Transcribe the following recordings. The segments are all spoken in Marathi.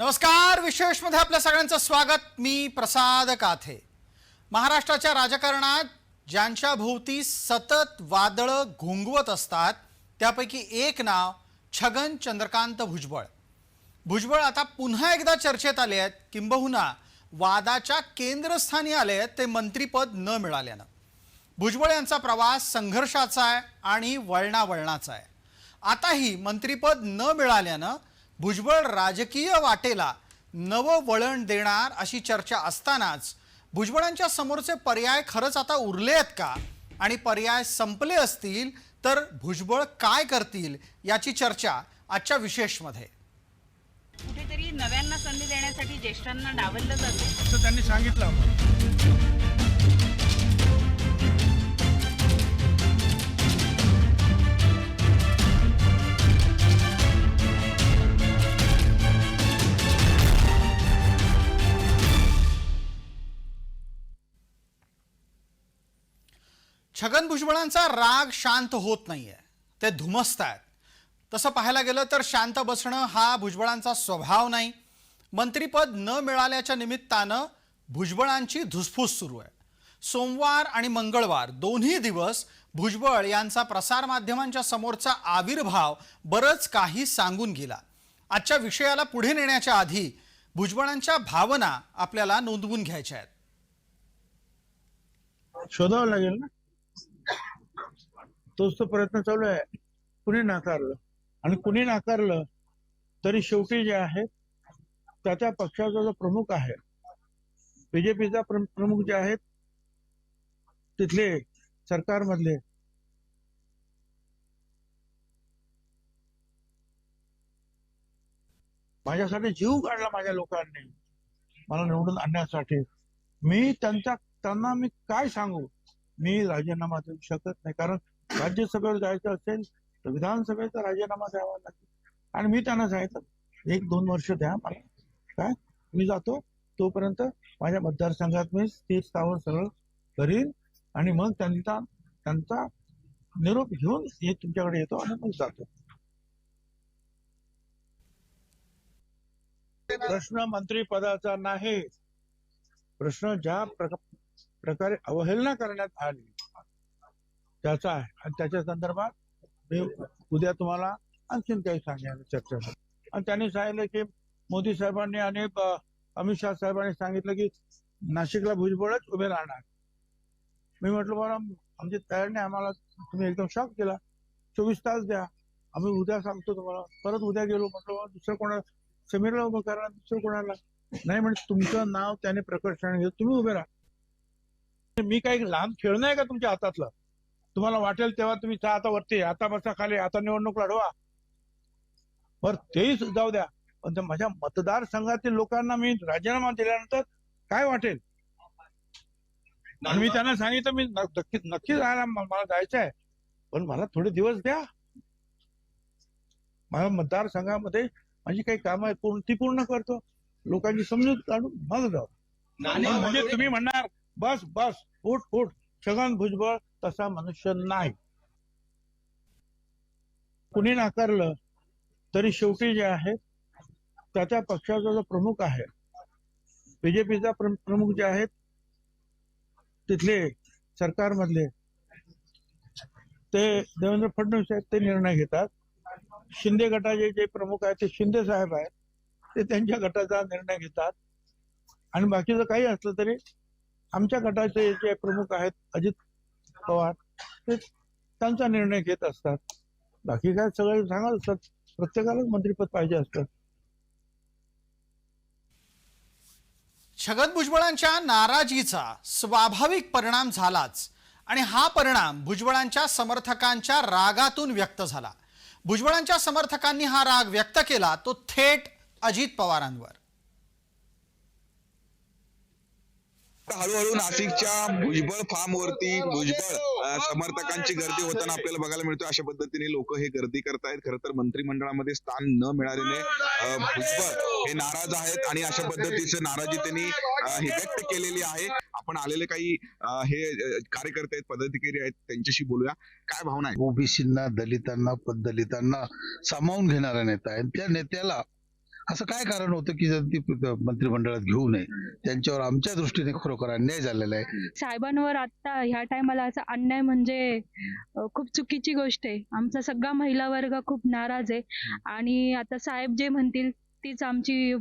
नमस्कार, विशेषमध्ये आपल्या सगळ्यांचं स्वागत। मी प्रसाद काथे। महाराष्ट्राच्या राजकारणात ज्यांच्या भोवती सतत वादळ घुंगवत असतात त्यापैकी एक नाव छगन चंद्रकांत भुजबळ। भुजबळ आता पुन्हा एकदा चर्चेत आले आहेत, किंबहुना वादाच्या केंद्रस्थानी आले आहेत ते मंत्रीपद न मिळाल्यानं। भुजबळ यांचा प्रवास संघर्षाचा आहे आणि वळणावळणाचा आहे। आताही मंत्रीपद न मिळाल्यानं भुजबळ राजकीय वाटेला नवं वळण देणार अशी चर्चा असतानाच भुजबळांच्या समोरचे पर्याय खरंच आता उरले आहेत का आणि पर्याय संपले असतील तर भुजबळ काय करतील याची चर्चा आजच्या विशेषमध्ये। कुठेतरी नव्यांना संधी देण्यासाठी ज्येष्ठांना डावललं जाते असं त्यांनी सांगितलं आम्हाला। छगन भुजबळांचा राग शांत होत नाहीये, ते धुमसतायत। तसं पाहायला गेलं तर शांत बसणं हा भुजबळांचा स्वभाव नाही। मंत्रीपद न मिळाल्याच्या निमित्तानं भुजबळांची धुसफूस सुरू आहे। सोमवार आणि मंगळवार दोन्ही दिवस भुजबळ यांचा प्रसार माध्यमांच्या समोरचा आविर्भाव बरंच काही सांगून गेला। आजच्या विषयाला पुढे नेण्याच्या आधी भुजबळांच्या भावना आपल्याला नोंदवून घ्यायच्या आहेत। शोधावं लागेल ना, तोच तो प्रयत्न चालू आहे। कुणी नाकारलं आणि कुणी नाकारलं तरी शेवटी जे आहे त्या पक्षाचा जो प्रमुख आहे, बीजेपीचा प्रमुख जे आहेत तिथले सरकारमधले माझ्यासाठी जीव काढला माझ्या लोकांनी मला निवडून आणण्यासाठी। मी त्यांना मी काय सांगू, मी राजीनामा देऊ शकत नाही, कारण राज्यसभेवर जायचं असेल तर विधानसभेचा राजीनामा द्यावा लागेल। आणि मी त्यांना सांगितलं 1-2 वर्ष द्या मला, काय मी जातो तोपर्यंत माझ्या मतदारसंघात मी स्थिर स्थावर सरळ करीन आणि मग त्यांचा निरोप घेऊन तुमच्याकडे येतो आणि मग जातो। प्रश्न मंत्रिपदाचा नाही, प्रश्न ज्या प्रकारे अवहेलना करण्यात आली त्याचा आहे आणि त्याच्या संदर्भात मी उद्या तुम्हाला आणखीन काही सांगेन चर्चा। आणि त्यांनी सांगितलं की मोदी साहेबांनी आणि अमित शाह साहेबांनी सांगितलं की नाशिकला भुजबळच उभे राहणार। मी म्हटलं बरं आमची तयारी नाही, आम्हाला तुम्ही एकदम शॉक केला, 24 तास द्या, आम्ही उद्या सांगतो तुम्हाला। परत उद्या गेलो, म्हटलं दुसरं कोणाला समीरला उभं करा, दुसरं कोणाला नाही, म्हणजे तुमचं नाव त्याने प्रकर्षाने घेत तुम्ही उभे राहा। मी काही लहान खेळ नाही का तुमच्या हातातलं, तुम्हाला वाटेल तेव्हा तुम्ही आता वरती, आता बसा खाली, आता निवडणूक लढवा, बर तेही जाऊ द्या, पण माझ्या मतदारसंघातील लोकांना मी राजीनामा दिल्यानंतर काय वाटेल। आणि मी त्यांना सांगितलं मी नक्कीच राहायला मला जायचं आहे, पण मला थोडे दिवस द्या, माझ्या मतदारसंघामध्ये माझी काही कामं आहेत ती पूर्ण करतो, लोकांची समजूत काढून मग जाऊ। म्हणजे तुम्ही म्हणणार बस बस उठ, छगन भुजबळ तसा मनुष्य नाही। कुणी नाकारलं तरी शेवटी जे आहे त्या पक्षाचा जो प्रमुख आहे, बीजेपीचा प्रमुख जे आहेत तिथले सरकारमधले ते देवेंद्र फडणवीस आहेत, ते निर्णय घेतात। शिंदे गटाचे जे प्रमुख आहेत ते शिंदे साहेब आहेत, ते त्यांच्या गटाचा निर्णय घेतात। आणि बाकीचं काही असलं तरी आमच्या गटाचे जे प्रमुख आहेत अजित पवार ते त्यांचा निर्णय घेत असतात। बाकी काय सगळे सांगत असतात, प्रत्येकालाच मंत्रिपद पाहिजे असतं। छगन भुजबळांच्या नाराजीचा स्वाभाविक परिणाम झालाच आणि हा परिणाम भुजबळांच्या समर्थकांच्या रागातून व्यक्त झाला। भुजबळांच्या समर्थकांनी हा राग व्यक्त केला तो थेट अजित पवारांवर। हळूहळू नाशिकच्या भुजबळ फार्मवरती भुजबळ समर्थकांची गर्दी होताना आपल्याला बघायला मिळतो। अशा पद्धतीने लोक हे गर्दी करतायत। खरं तर मंत्रिमंडळामध्ये स्थान न मिळाल्याने भुजबळ हे नाराज आहेत आणि अशा पद्धतीचं नाराजी त्यांनी ही व्यक्त केलेली आहे। आपण आलेले काही हे कार्यकर्ते आहेत, पदाधिकारी आहेत, त्यांच्याशी बोलूया, काय भावना आहे। ओबीसींना, दलितांना, पददलितांना सामावून घेणारा नेता आहे। त्या नेत्याला असं काय कारण होतं की जर ती मंत्रिमंडळात घेऊ नये? त्यांच्यावर आमच्या दृष्टीने खरोखर अन्याय झालेला आहे. साहेबांवर आता ह्या टायमाला असा अन्याय म्हणजे खूप चुकीची गोष्ट आहे. आमचा सगळा महिला वर्ग खूप नाराज आहे आणि आता साहेब जे म्हणतील तीच आमची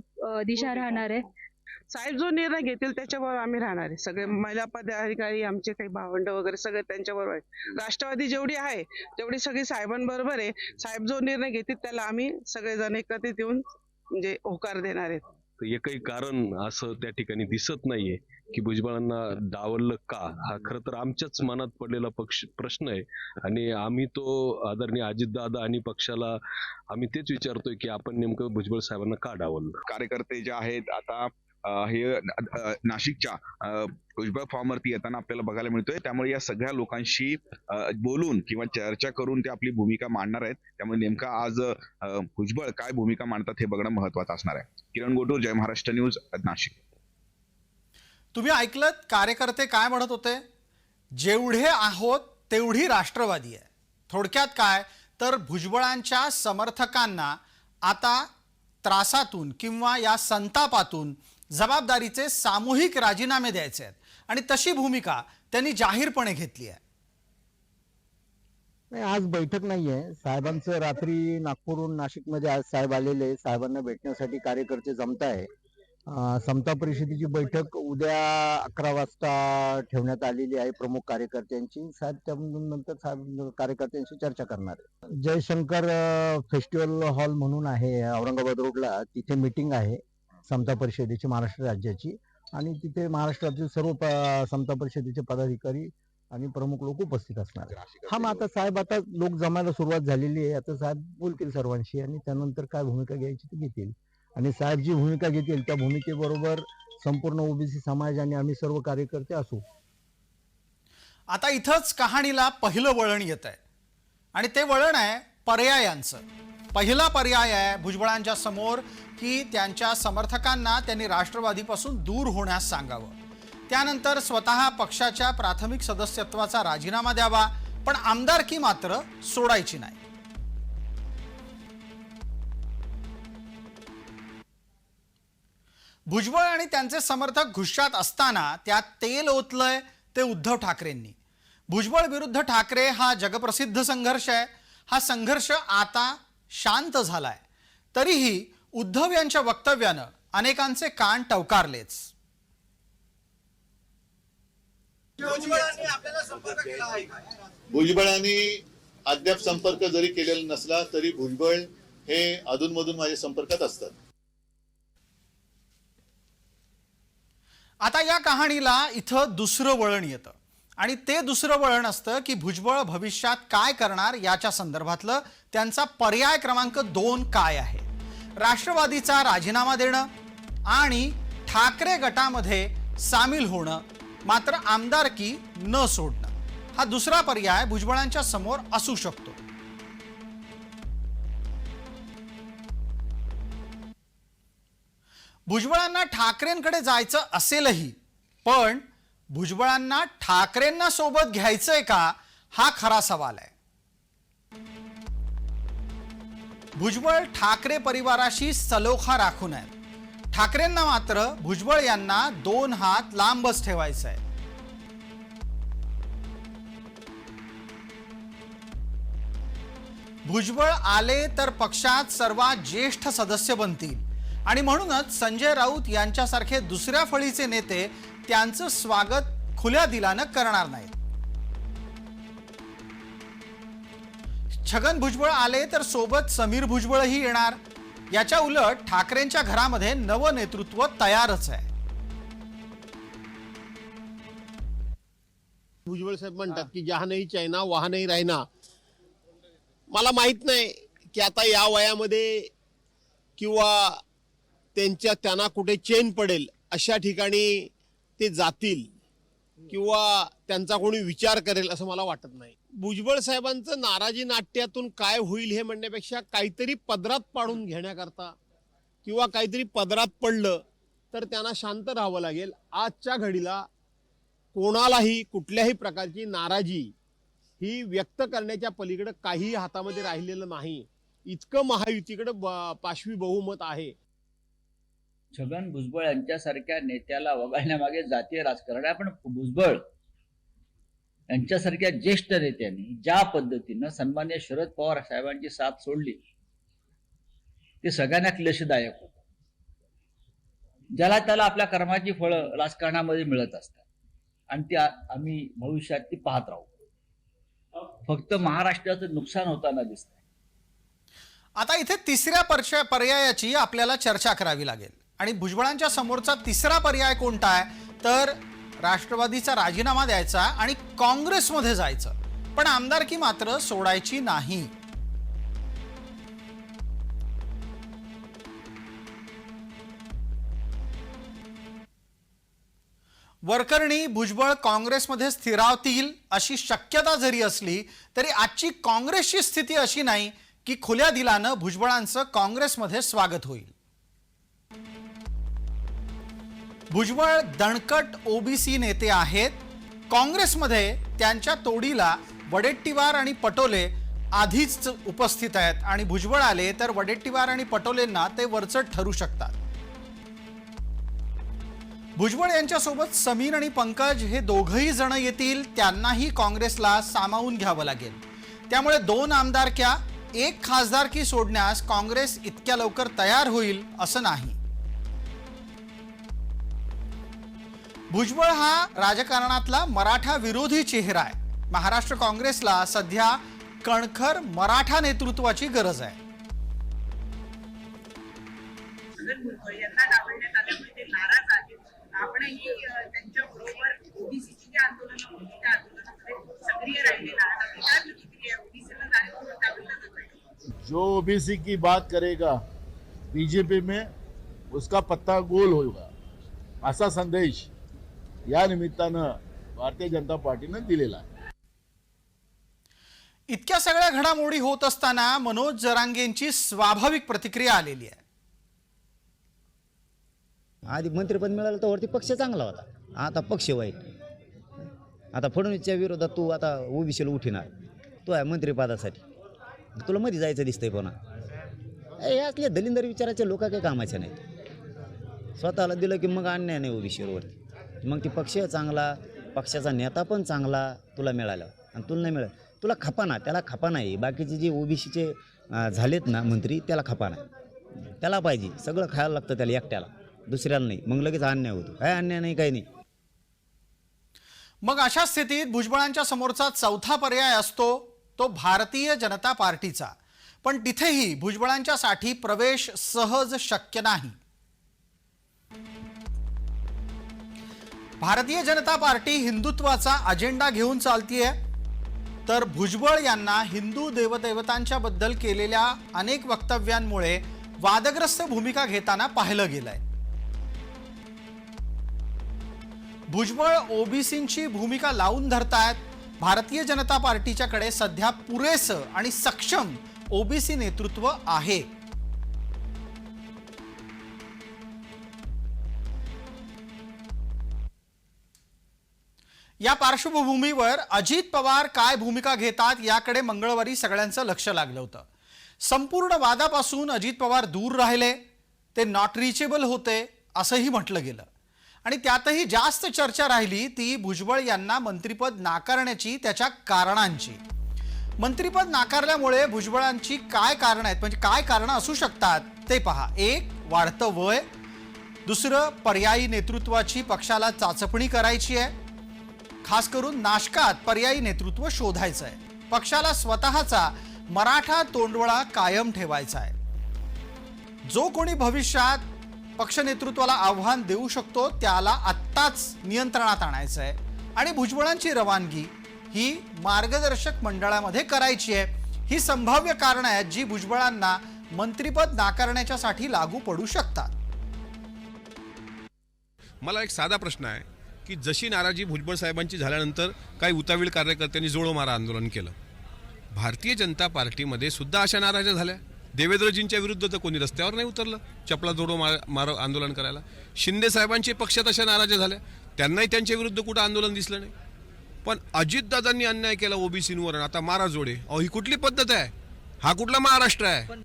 दिशा राहणार आहे. साहेब जो निर्णय घेतील त्याच्याबरोबर आम्ही राहणार आहे. सगळे महिला पदाधिकारी आमचे काही भावंड वगैरे सगळे त्यांच्याबरोबर आहे. राष्ट्रवादी जेवढी आहे तेवढी सगळी साहेबांबरोबर आहे. साहेब जो निर्णय घेतील त्याला आम्ही सगळेजण एकत्रित येऊन म्हणजे होकार देणार आहेत. तर एकही कारण असं त्या ठिकाणी दिसत नाहीये की भुजबळांना डावललं का, हा खरं तर आमच्याच मनात पडलेला प्रश्न आहे. आणि आम्ही तो आदरणीय अजितदादा आणि पक्षाला आम्ही तेच विचारतोय की आपण नेमकं भुजबळ साहेबांना का डावललं. कार्यकर्ते जे आहेत आता हे नाशिकच्या भुजबळ फॉर्मवरती येताना आपल्याला बघायला मिळतोय. त्यामुळे या सगळ्या लोकांशी बोलून किंवा चर्चा करून ते आपली भूमिका मांडणार आहेत. त्यामुळे नेमका आज भुजबळ काय भूमिका मांडतात हे बघणं महत्वाचं असणार आहे. किरण गोटूर, जय महाराष्ट्र न्यूज, नाशिक. तुम्ही ऐकलत कार्यकर्ते काय म्हणत होते? जेवढे आहोत तेवढी राष्ट्रवादी आहे. थोडक्यात काय तर भुजबळांच्या समर्थकांना आता त्रासातून किंवा या संतापातून जबाबदारीचे सामूहिक राजीनामे द्यायचे आहेत आणि तशी भूमिका त्यांनी जाहीरपणे घेतली आहे. नाही, आज बैठक नाहीये साहेबांचं. रात्री नागपूरहून नाशिकमध्ये आज साहेब आलेले, साहेबांना भेटण्यासाठी कार्यकर्ते जमत आहे. समता परिषदेची बैठक उद्या 11 वाजता ठेवण्यात आलेली आहे प्रमुख कार्यकर्त्यांची. साहेब त्यानंतर साहेब कार्यकर्त्यांशी चर्चा करणार आहे. जयशंकर फेस्टिवल हॉल म्हणून आहे औरंगाबाद रोडला, तिथे मीटिंग आहे समता परिषदेची महाराष्ट्र राज्याची आणि तिथे महाराष्ट्रातील सर्व समता परिषदेचे पदाधिकारी आणि प्रमुख लोक उपस्थित असणार. हा, मग आता साहेब आता लोक जमायला सुरुवात झालेली आहे. आता साहेब बोलतील सर्वांशी आणि त्यानंतर काय भूमिका घ्यायची ती घेतील आणि साहेब जी भूमिका घेतील त्या भूमिकेबरोबर संपूर्ण ओबीसी समाज आणि आम्ही सर्व कार्यकर्ते असू. आता इथंच कहाणीला पहिलं वळण येत आहे आणि ते वळण आहे पर्यायांचं. पहिला पर्याय आहे भुजबळांच्या समोर की त्यांच्या समर्थकांना त्यांनी राष्ट्रवादीपासून दूर होण्यास सांगावं. त्यानंतर स्वतः पक्षाच्या प्राथमिक सदस्यत्वाचा राजीनामा द्यावा, पण आमदारकी मात्र सोडायची नाही. भुजबळ आणि त्यांचे समर्थक घुश्यात असताना त्यात तेल ओतलंय ते उद्धव ठाकरेंनी. भुजबळ विरुद्ध ठाकरे हा जगप्रसिद्ध संघर्ष आहे. हा संघर्ष आता शांत झालाय. तरीही उद्धव यांच्या वक्तव्यानं अनेकांचे कान टवकारलेच. भुजबळांनी अद्याप संपर्क जरी केलेला नसला तरी भुजबळ हे अधूनमधून माझ्या संपर्कात असतात. आता या कहाणीला इथं दुसरं वळण येतं आणि ते दुसरं वळण असतं की भुजबळ भविष्यात काय करणार याच्या संदर्भातलं त्यांचा पर्याय क्रमांक 2 काय आहे. राष्ट्रवादीचा राजीनामा देणं आणि ठाकरे गटामध्ये सामील होणं, मात्र आमदारकी न सोडणं, हा दुसरा पर्याय भुजबळांच्या समोर असू शकतो. भुजबळांना ठाकरेंकडे जायचं असेलही, पण भुजबळांना ठाकरेंना सोबत घ्यायचंय का, हा खरा सवाल आहे. भुजबळ ठाकरे परिवाराशी सलोखा राखून आहेत. ठाकरेंना मात्र भुजबळ यांना 2 हात लांबच ठेवायचं आहे. भुजबळ आले तर पक्षात सर्वात ज्येष्ठ सदस्य बनतील आणि म्हणूनच संजय राऊत यांच्यासारखे दुसऱ्या फळीचे नेते त्यांचं स्वागत खुल्या दिलानं करणार नाहीत. छगन भुजबळ आले तर सोबत समीर भुजबळही येणार. याच्या उलट ठाकरेंच्या घरामध्ये नवं नेतृत्व तयारच आहे. भुजबळ साहेब म्हणतात की जहा नाही चायना वहा नाही राहिना. मला माहित नाही की आता या वयामध्ये किंवा त्यांना कुठे चेन पडेल अशा ठिकाणी ते जातील किंवा त्यांचा कोणी विचार करेल असं मला वाटत नाही. भुजबळ साहेबांचं नाराजी नाट्यातून काय होईल हे म्हणण्यापेक्षा काहीतरी पदरात पाडून घेण्याकरता किंवा काहीतरी पदरात पडलं तर त्यांना शांत राहावं लागेल. आजच्या घडीला कोणालाही कुठल्याही प्रकारची नाराजी ही व्यक्त करण्याच्या पलीकडे काही हातामध्ये राहिलेलं नाही. इतकं महायुतीकडे पाशवी बहुमत आहे. छगन भुजबळ यांच्यासारख्या नेत्याला वगळण्यामागे जातीय राजकारण आहे. पण भुजबळ यांच्यासारख्या ज्येष्ठ नेत्यांनी ज्या पद्धतीनं सन्मान्य शरद पवार साहेबांची साथ सोडली ते सगळ्यांना क्लेशदायक होतं. ज्याला त्याला आपल्या कर्माची फळं राजकारणामध्ये मिळत असतात आणि ती आम्ही भविष्यात ती पाहत राहू. फक्त महाराष्ट्राचं नुकसान होताना दिसतंय. आता इथे तिसऱ्या पर्यायाची आपल्याला चर्चा करावी लागेल आणि भुजबळांच्या समोरचा तिसरा पर्याय कोणता आहे तर राष्ट्रवादीचा राजीनामा द्यायचा आणि काँग्रेसमध्ये जायचं, पण आमदारकी मात्र सोडायची नाही. वरकरणी भुजबळ काँग्रेसमध्ये स्थिरावतील अशी शक्यता जरी असली तरी आजची काँग्रेसची स्थिती अशी नाही की खुल्या दिलानं भुजबळांचं काँग्रेसमध्ये स्वागत होईल. भुजबळ दणकट ओबीसी नेते आहेत. काँग्रेसमध्ये त्यांच्या तोडीला वडेट्टीवार आणि पटोले आधीच उपस्थित आहेत आणि भुजबळ आले तर वडेट्टीवार आणि पटोलेंना ते वरचढ ठरू शकतात. भुजबळ यांच्यासोबत समीर आणि पंकज हे दोघंही जण येतील, त्यांनाही काँग्रेसला सामावून घ्यावं लागेल. त्यामुळे 2 आमदारक्या 1 खासदारकी सोडण्यास काँग्रेस इतक्या लवकर तयार होईल असं नाही. भुजबळ हा राजकारणातला मराठा विरोधी चेहरा आहे. महाराष्ट्र काँग्रेसला सध्या कणखर मराठा नेतृत्वाची गरज आहे. यांना डावलण्यात आल्यामुळे ते नाराज आहेत. आपणही त्यांच्या बरोबर ओबीसीची जे आंदोलन होती त्या आंदोलनामध्ये सक्रिय राहिलेला आहे. काय प्रतिक्रिया ओबीसीला डावललं जात आहे? जो ओबीसी की बात करेगा बीजेपी में उसका पत्ता गोल होगा असा संदेश या निमित्तानं भारतीय जनता पार्टीनं दिलेला आहे. इतक्या सगळ्या घडामोडी होत असताना मनोज जरांगेंची स्वाभाविक प्रतिक्रिया आलेली आहे. आधी मंत्रिपद मिळालं तर वरती पक्ष चांगला होता, आता पक्ष वाईट. आता फडणवीसच्या विरोधात तू आता ओबीसीला उठिणार, तू आहे मंत्रिपदासाठी, तुला मध्ये जायचं दिसतंय. पुन्हा हे असले दलिंदर विचाराचे लोक काही कामाचे नाहीत. स्वतःला दिलं की मग अन्याय नाही ओबीसीवरती. मग ती पक्ष चांगला, पक्षाचा नेता पण चांगला तुला मिळाला आणि तुला नाही मिळालं, तुला खपा ना, त्याला खपा नाही. बाकीचे जे ओबीसीचे झालेत ना मंत्री त्याला खपा नाही, त्याला पाहिजे सगळं खायला लागतं त्याला एकट्याला, दुसऱ्याला नाही. मग लगेच अन्याय होतो. काय अन्याय नाही, काही नाही. मग अशा स्थितीत भुजबळांच्या समोरचा चौथा पर्याय असतो तो भारतीय जनता पार्टीचा, पण तिथेही भुजबळांच्यासाठी प्रवेश सहज शक्य नाही. भारतीय जनता पार्टी हिंदुत्वाचा अजेंडा घेऊन चालतीये, तर भुजबळ यांना हिंदू देवदेवतांच्या बद्दल केलेल्या अनेक वक्तव्यांमुळे वादग्रस्त भूमिका घेताना पाहिलं गेलंय. भुजबळ ओबीसींची भूमिका लावून धरतायत. भारतीय जनता पार्टीच्याकडे सध्या पुरेसं आणि सक्षम ओबीसी नेतृत्व आहे. या पार्श्वभूमीवर अजित पवार काय भूमिका घेतात याकडे मंगळवारी सगळ्यांचं लक्ष लागलं होतं. संपूर्ण वादापासून अजित पवार दूर राहिले, ते नॉट रिचेबल होते असंही म्हटलं गेलं आणि त्यातही जास्त चर्चा राहिली ती भुजबळ यांना मंत्रिपद नाकारण्याची, त्याच्या कारणांची. मंत्रिपद नाकारल्यामुळे भुजबळांची काय कारणं आहेत, म्हणजे काय कारणं असू शकतात ते पहा. 1 वाढतं वय, दुसरं पर्यायी नेतृत्वाची पक्षाला चाचपणी करायची आहे. खास करून नाशकात पर्यायी नेतृत्व शोधायचं आहे. पक्षाला स्वतःचा मराठा तोंडवळा कायम ठेवायचा आहे. जो कोणी भविष्यात पक्ष नेतृत्वाला आव्हान देऊ शकतो त्याला आत्ताच नियंत्रणात आणायचं आहे आणि भुजबळांची रवानगी ही मार्गदर्शक मंडळामध्ये करायची आहे. ही संभाव्य कारणं आहेत जी भुजबळांना मंत्रिपद नाकारण्याच्यासाठी लागू पडू शकतात. मला एक साधा प्रश्न आहे की जशी नाराजी भुजबळ साहेबांची झाल्यानंतर काही उतावीळ कार्यकर्त्यांनी जोडो मारा आंदोलन केलं, भारतीय जनता पार्टीमध्ये सुद्धा अशा नाराज्या झाल्या. देवेंद्रजींच्या विरुद्ध तर कोणी रस्त्यावर नाही उतरलं चपला जोडो मारो आंदोलन करायला. शिंदे साहेबांचे पक्षात अशा नाराज्या झाल्या, त्यांनाही त्यांच्या विरुद्ध कुठं आंदोलन दिसलं नाही. पण अजितदादांनी अन्याय केला ओबीसींवर, आता मारा जोडे. ही कुठली पद्धत आहे? हा कुठला महाराष्ट्र आहे?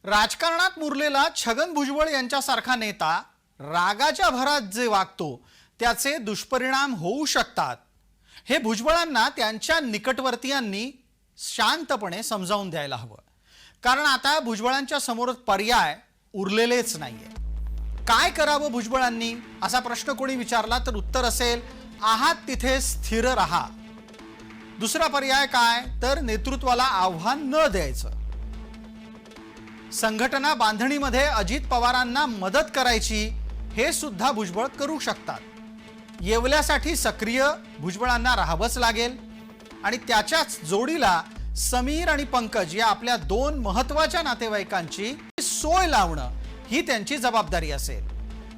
राजकारणात मुरलेला छगन भुजबळ यांच्यासारखा नेता रागाच्या भरात जे वागतो त्याचे दुष्परिणाम होऊ शकतात हे भुजबळांना त्यांच्या निकटवर्तीयांनी शांतपणे समजावून द्यायला हवं. कारण आता भुजबळांच्या समोर पर्याय उरलेलेच नाहीये. काय करावं भुजबळांनी असा प्रश्न कोणी विचारला तर उत्तर असेल, आहात तिथे स्थिर राहा. दुसरा पर्याय काय तर नेतृत्वाला आव्हान न द्यायचं. संघटना बांधणीमध्ये अजित पवारांना मदत करायची हे सुद्धा भुजबळ करू शकतात. येवल्यासाठी सक्रिय भुजबळांना राहावंच लागेल आणि त्याच्याच जोडीला समीर आणि पंकज या आपल्या दोन महत्वाच्या नातेवाईकांची सोय लावणं ही त्यांची जबाबदारी असेल.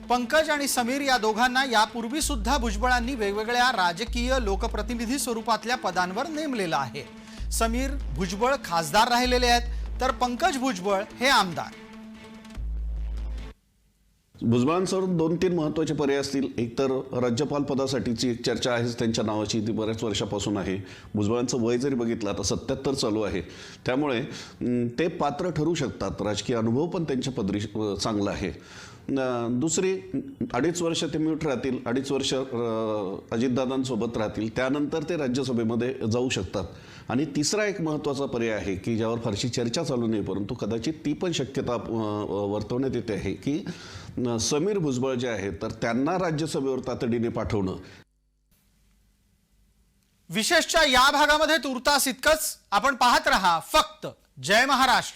पंकज आणि समीर या दोघांना यापूर्वी सुद्धा भुजबळांनी वेगवेगळ्या राजकीय लोकप्रतिनिधी स्वरूपातल्या पदांवर नेमलेलं आहे. समीर भुजबळ खासदार राहिलेले आहेत तर पंकज भुजबळ हे आमदार. भुजबळांसमोर 2-3 महत्त्वाचे पर्याय असतील. एक तर राज्यपाल पदासाठीची एक चर्चा आहे त्यांच्या नावाची, ती बऱ्याच वर्षापासून आहे. भुजबळांचं वय जरी बघितलं आता 77 चालू आहे, त्यामुळे ते पात्र ठरू शकतात. राजकीय अनुभव पण त्यांच्या पदरी चांगला आहे. दुसरी 2.5 वर्ष ते म्यूट राहतील, 2.5 वर्ष अजितदादांसोबत राहतील, त्यानंतर ते राज्यसभेमध्ये जाऊ शकतात. आणि तिसरा एक महत्त्वाचा पर्याय आहे की ज्यावर फारशी चर्चा चालू नाही, परंतु कदाचित ती पण शक्यता वर्तवण्यात येते आहे की समीर भुजबळ जे आहेत तर त्यांना राज्यसभेवर तातडीने पाठवणं. विशेषच्या या भागामध्ये तुर्तास इतकंच. आपण पाहत रहा फक्त जय महाराष्ट्र.